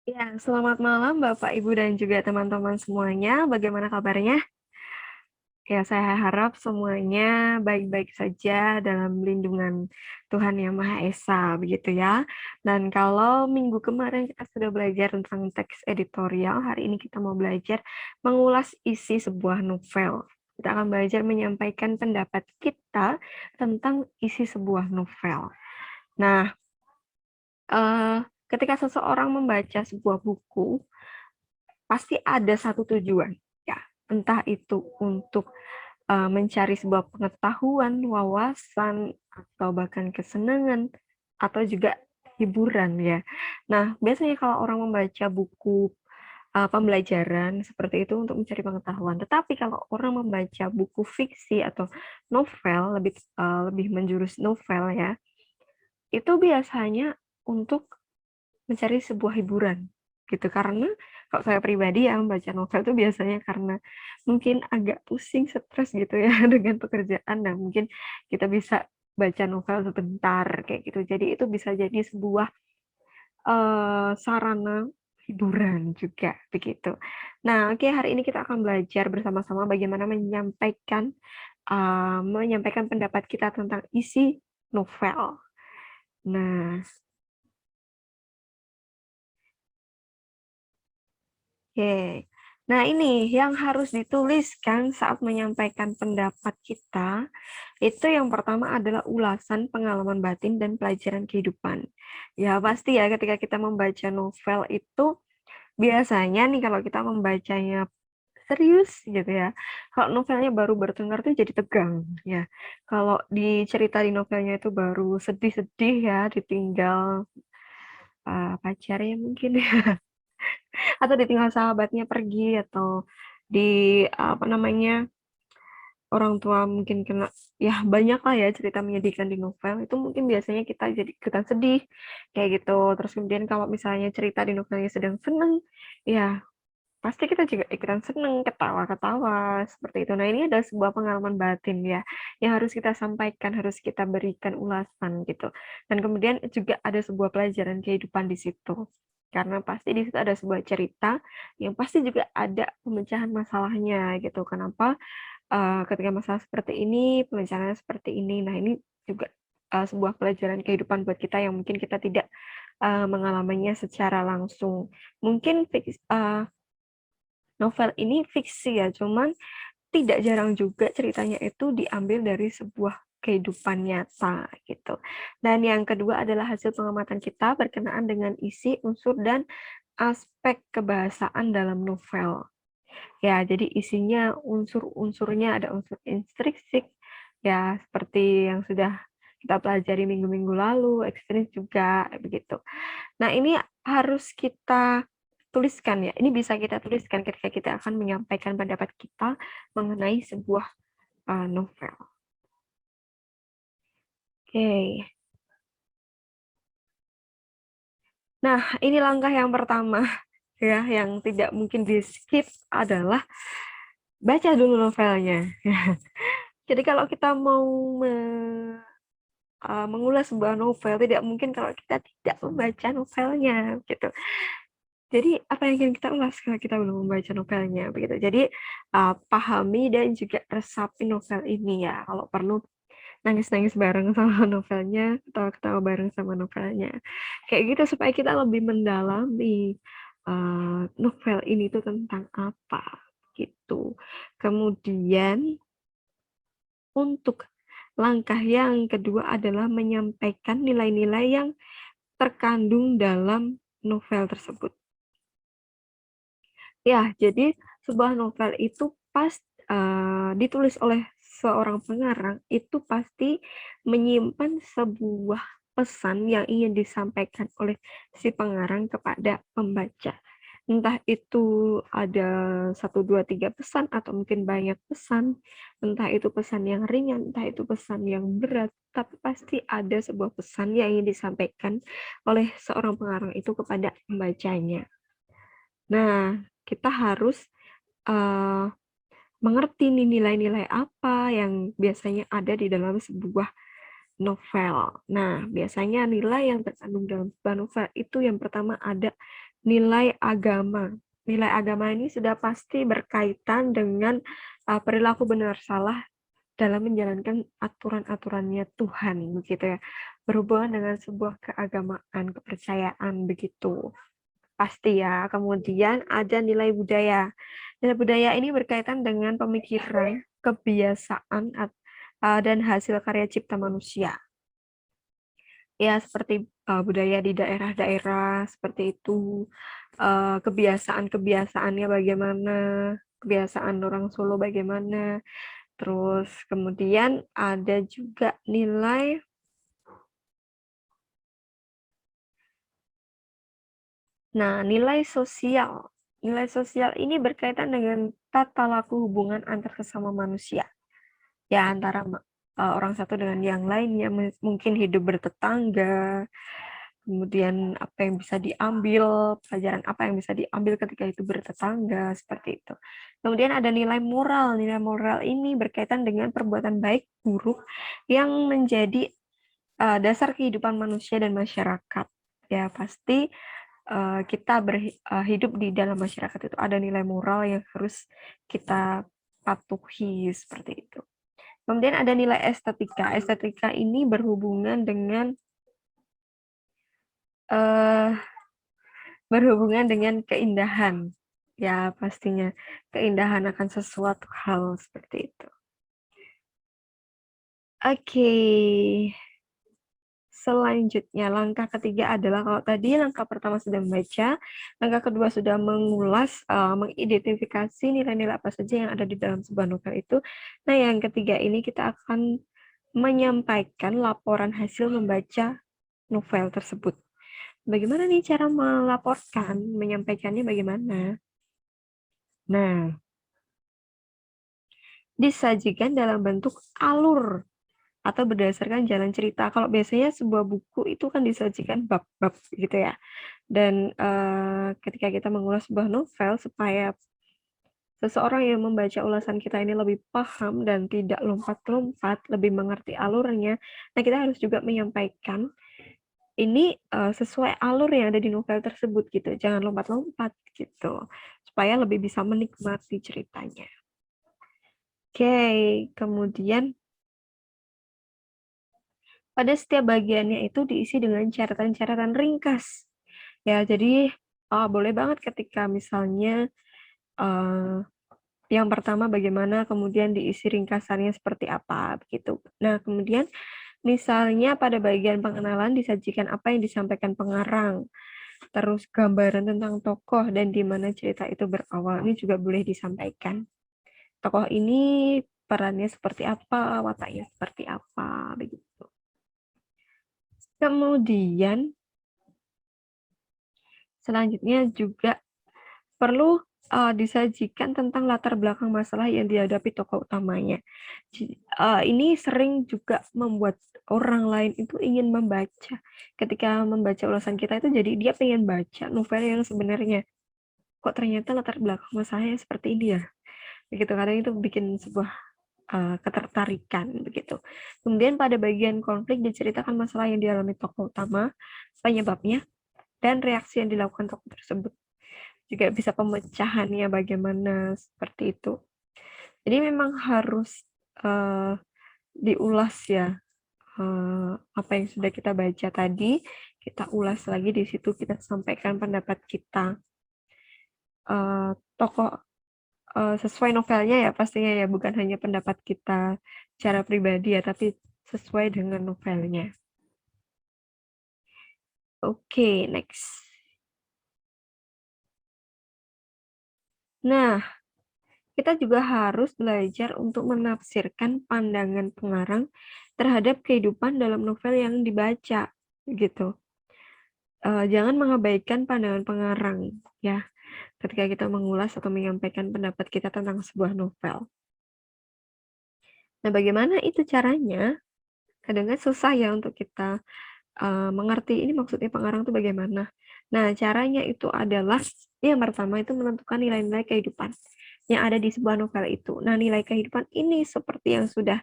Ya, selamat malam Bapak, Ibu, dan juga teman-teman semuanya. Bagaimana kabarnya? Ya, saya harap semuanya baik-baik saja dalam lindungan Tuhan Yang Maha Esa, begitu ya. Dan kalau minggu kemarin kita sudah belajar tentang teks editorial, hari ini kita mau belajar mengulas isi sebuah novel. Kita akan belajar menyampaikan pendapat kita tentang isi sebuah novel. Nah, eh, ketika seseorang membaca sebuah buku, pasti ada satu tujuan, ya, entah itu untuk mencari sebuah pengetahuan, wawasan, atau bahkan kesenangan, atau juga hiburan ya. Nah, biasanya kalau orang membaca buku pembelajaran seperti itu untuk mencari pengetahuan. Tetapi kalau orang membaca buku fiksi atau novel, lebih menjurus novel ya, itu biasanya untuk mencari sebuah hiburan gitu. Karena kalau saya pribadi yang baca novel itu biasanya karena mungkin agak pusing, stres gitu ya dengan pekerjaan. Nah, mungkin kita bisa baca novel sebentar kayak gitu. Jadi itu bisa jadi sebuah sarana hiburan juga begitu. Nah, oke, hari ini kita akan belajar bersama-sama bagaimana menyampaikan pendapat kita tentang isi novel. Nah, oke. Nah, ini yang harus dituliskan saat menyampaikan pendapat kita, itu yang pertama adalah ulasan pengalaman batin dan pelajaran kehidupan. Ya, pasti ya ketika kita membaca novel itu biasanya nih kalau kita membacanya serius gitu ya. Kalau novelnya baru bertengkar tuh jadi tegang ya. Kalau cerita di novelnya itu baru sedih-sedih ya, ditinggal pacarnya mungkin ya, atau ditinggal sahabatnya pergi, atau apa namanya, orang tua mungkin kena, ya banyak lah ya cerita menyedihkan di novel itu, mungkin biasanya kita jadi ikutan sedih kayak gitu. Terus kemudian kalau misalnya cerita di novelnya sedang seneng, ya pasti kita juga ikutan seneng, ketawa-ketawa seperti itu. Nah, ini adalah sebuah pengalaman batin ya, yang harus kita sampaikan, harus kita berikan ulasan gitu. Dan kemudian juga ada sebuah pelajaran kehidupan di situ. Karena pasti di situ ada sebuah cerita yang pasti juga ada pemecahan masalahnya gitu. Kenapa ketika masalah seperti ini, perencanaan seperti ini. Nah, ini juga sebuah pelajaran kehidupan buat kita yang mungkin kita tidak mengalaminya secara langsung. Mungkin novel ini fiksi ya, cuman tidak jarang juga ceritanya itu diambil dari sebuah kehidupan nyata gitu. Dan yang kedua adalah hasil pengamatan kita berkenaan dengan isi, unsur, dan aspek kebahasaan dalam novel. Ya, jadi isinya unsur-unsurnya ada unsur intrinsik, ya seperti yang sudah kita pelajari minggu-minggu lalu, ekstrinsik juga, begitu. Nah, ini harus kita tuliskan ya. Ini bisa kita tuliskan ketika kita akan menyampaikan pendapat kita mengenai sebuah novel. Oke. Nah, ini langkah yang pertama ya, yang tidak mungkin di-skip adalah baca dulu novelnya. Jadi kalau kita mau mengulas sebuah novel, tidak mungkin kalau kita tidak membaca novelnya, gitu. Jadi apa yang ingin kita ulas kalau kita belum membaca novelnya, begitu. Jadi pahami dan juga resapi novel ini ya. Kalau perlu nangis-nangis bareng sama novelnya, ketawa-ketawa bareng sama novelnya. Kayak gitu supaya kita lebih mendalami novel ini tuh tentang apa, gitu. Kemudian untuk langkah yang kedua adalah menyampaikan nilai-nilai yang terkandung dalam novel tersebut. Ya, jadi sebuah novel itu ditulis oleh seorang pengarang, itu pasti menyimpan sebuah pesan yang ingin disampaikan oleh si pengarang kepada pembaca. Entah itu ada satu, dua, tiga pesan, atau mungkin banyak pesan. Entah itu pesan yang ringan, entah itu pesan yang berat. Tapi pasti ada sebuah pesan yang ingin disampaikan oleh seorang pengarang itu kepada pembacanya. Nah, kita harus uh, mengerti nih nilai-nilai apa yang biasanya ada di dalam sebuah novel. Nah, biasanya nilai yang terkandung dalam sebuah novel itu yang pertama ada nilai agama. Nilai agama ini sudah pasti berkaitan dengan perilaku benar salah dalam menjalankan aturan-aturannya Tuhan, begitu ya. Berhubungan dengan sebuah keagamaan, kepercayaan, begitu. Pasti ya. Kemudian ada nilai budaya. Nilai budaya ini berkaitan dengan pemikiran, kebiasaan, dan hasil karya cipta manusia. Ya, seperti budaya di daerah-daerah, seperti itu. Kebiasaan-kebiasaannya bagaimana, kebiasaan orang Solo bagaimana. Terus kemudian ada juga nilai sosial. Nilai sosial ini berkaitan dengan tata laku hubungan antar sesama manusia. Ya, antara orang satu dengan yang lainnya, mungkin hidup bertetangga, kemudian apa yang bisa diambil, pelajaran apa yang bisa diambil ketika itu bertetangga, seperti itu. Kemudian ada nilai moral. Nilai moral ini berkaitan dengan perbuatan baik, buruk, yang menjadi dasar kehidupan manusia dan masyarakat. Ya, pasti kita hidup di dalam masyarakat itu ada nilai moral yang harus kita patuhi, seperti itu. Kemudian ada nilai estetika. Estetika ini berhubungan dengan keindahan. Ya, pastinya keindahan akan sesuatu hal, seperti itu. Oke. Selanjutnya, langkah ketiga adalah kalau tadi langkah pertama sudah membaca, langkah kedua sudah mengulas, mengidentifikasi nilai-nilai apa saja yang ada di dalam sebuah novel itu. Nah, yang ketiga ini kita akan menyampaikan laporan hasil membaca novel tersebut. Bagaimana nih cara melaporkan, menyampaikannya bagaimana? Nah, disajikan dalam bentuk alur atau berdasarkan jalan cerita. Kalau biasanya sebuah buku itu kan disajikan bab-bab gitu ya. Dan ketika kita mengulas sebuah novel supaya seseorang yang membaca ulasan kita ini lebih paham dan tidak lompat-lompat, lebih mengerti alurnya, nah kita harus juga menyampaikan ini sesuai alur yang ada di novel tersebut gitu. Jangan lompat-lompat gitu. Supaya lebih bisa menikmati ceritanya. Oke, kemudian pada setiap bagiannya itu diisi dengan catatan-catatan ringkas. Ya, jadi boleh banget ketika misalnya yang pertama bagaimana, kemudian diisi ringkasannya seperti apa, begitu. Nah, kemudian misalnya pada bagian pengenalan disajikan apa yang disampaikan pengarang, terus gambaran tentang tokoh dan di mana cerita itu berawal, ini juga boleh disampaikan. Tokoh ini perannya seperti apa, wataknya seperti apa, begitu. Kemudian selanjutnya juga perlu disajikan tentang latar belakang masalah yang dihadapi tokoh utamanya. Ini sering juga membuat orang lain itu ingin membaca. Ketika membaca ulasan kita itu jadi dia pengen baca novel yang sebenarnya. Kok ternyata latar belakang masalahnya seperti ini ya? Begitu, kadang itu bikin sebuah ketertarikan begitu. Kemudian pada bagian konflik diceritakan masalah yang dialami tokoh utama, penyebabnya, dan reaksi yang dilakukan tokoh tersebut. Juga bisa pemecahannya bagaimana, seperti itu. Jadi memang harus diulas ya, apa yang sudah kita baca tadi, kita ulas lagi di situ, kita sampaikan pendapat kita. Tokoh sesuai novelnya ya pastinya ya, bukan hanya pendapat kita secara pribadi ya, tapi sesuai dengan novelnya. Oke, next. Nah, kita juga harus belajar untuk menafsirkan pandangan pengarang terhadap kehidupan dalam novel yang dibaca, gitu. Jangan mengabaikan pandangan pengarang, ya, ketika kita mengulas atau menyampaikan pendapat kita tentang sebuah novel. Nah, bagaimana itu caranya? Kadang-kadang susah ya untuk kita mengerti ini maksudnya pengarang itu bagaimana. Nah, caranya itu adalah yang pertama itu menentukan nilai-nilai kehidupan yang ada di sebuah novel itu. Nah, nilai kehidupan ini seperti yang sudah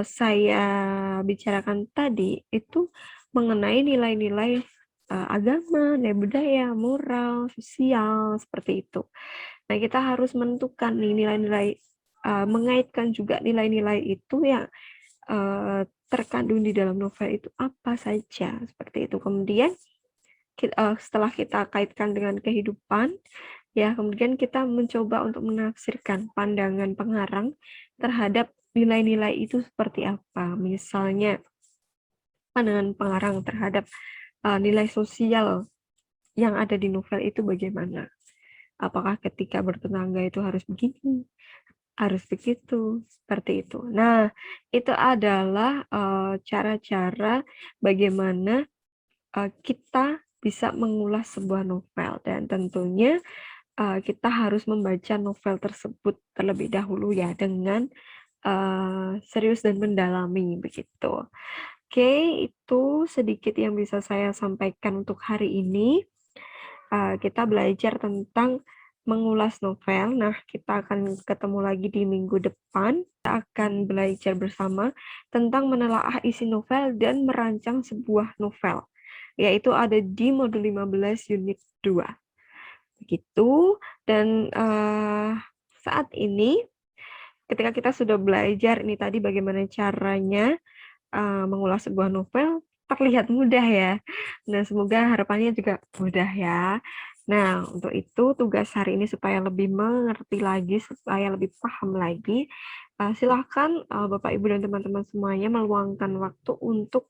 saya bicarakan tadi, itu mengenai nilai-nilai agama, nilai budaya, moral, sosial, seperti itu. Nah, kita harus menentukan nih nilai-nilai, mengaitkan juga nilai-nilai itu yang terkandung di dalam novel itu apa saja, seperti itu. Kemudian setelah kita kaitkan dengan kehidupan, ya, kemudian kita mencoba untuk menafsirkan pandangan pengarang terhadap nilai-nilai itu seperti apa. Misalnya, pandangan pengarang terhadap nilai sosial yang ada di novel itu bagaimana? Apakah ketika bertetangga itu harus begini, harus begitu, seperti itu. Nah, itu adalah cara-cara bagaimana kita bisa mengulas sebuah novel, dan tentunya kita harus membaca novel tersebut terlebih dahulu ya dengan serius dan mendalami begitu. Oke, itu sedikit yang bisa saya sampaikan untuk hari ini. Kita belajar tentang mengulas novel. Nah, kita akan ketemu lagi di minggu depan. Kita akan belajar bersama tentang menelaah isi novel dan merancang sebuah novel, yaitu ada di modul 15 unit 2. Begitu, dan saat ini ketika kita sudah belajar ini tadi bagaimana caranya mengulas sebuah novel, terlihat mudah ya. Nah, semoga harapannya juga mudah ya. Nah, untuk itu tugas hari ini supaya lebih mengerti lagi, supaya lebih paham lagi, silahkan Bapak, Ibu, dan teman-teman semuanya meluangkan waktu untuk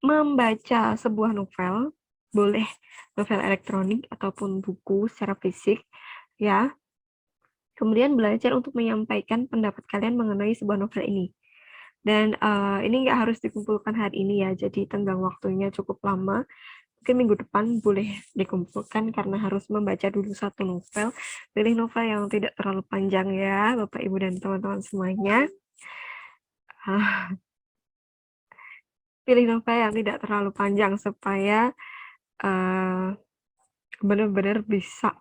membaca sebuah novel, boleh novel elektronik ataupun buku secara fisik, ya. Kemudian belajar untuk menyampaikan pendapat kalian mengenai sebuah novel ini. Dan ini nggak harus dikumpulkan hari ini ya, jadi tenggang waktunya cukup lama. Mungkin minggu depan boleh dikumpulkan karena harus membaca dulu satu novel. Pilih novel yang tidak terlalu panjang ya, Bapak, Ibu, dan teman-teman semuanya. Pilih novel yang tidak terlalu panjang supaya benar-benar bisa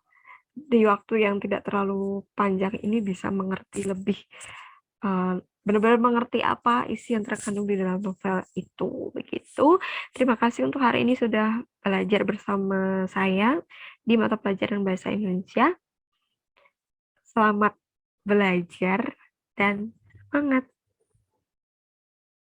di waktu yang tidak terlalu panjang ini bisa mengerti lebih, benar-benar mengerti apa isi yang terkandung di dalam novel itu, begitu. Terima kasih untuk hari ini sudah belajar bersama saya di mata pelajaran Bahasa Indonesia. Selamat belajar dan semangat!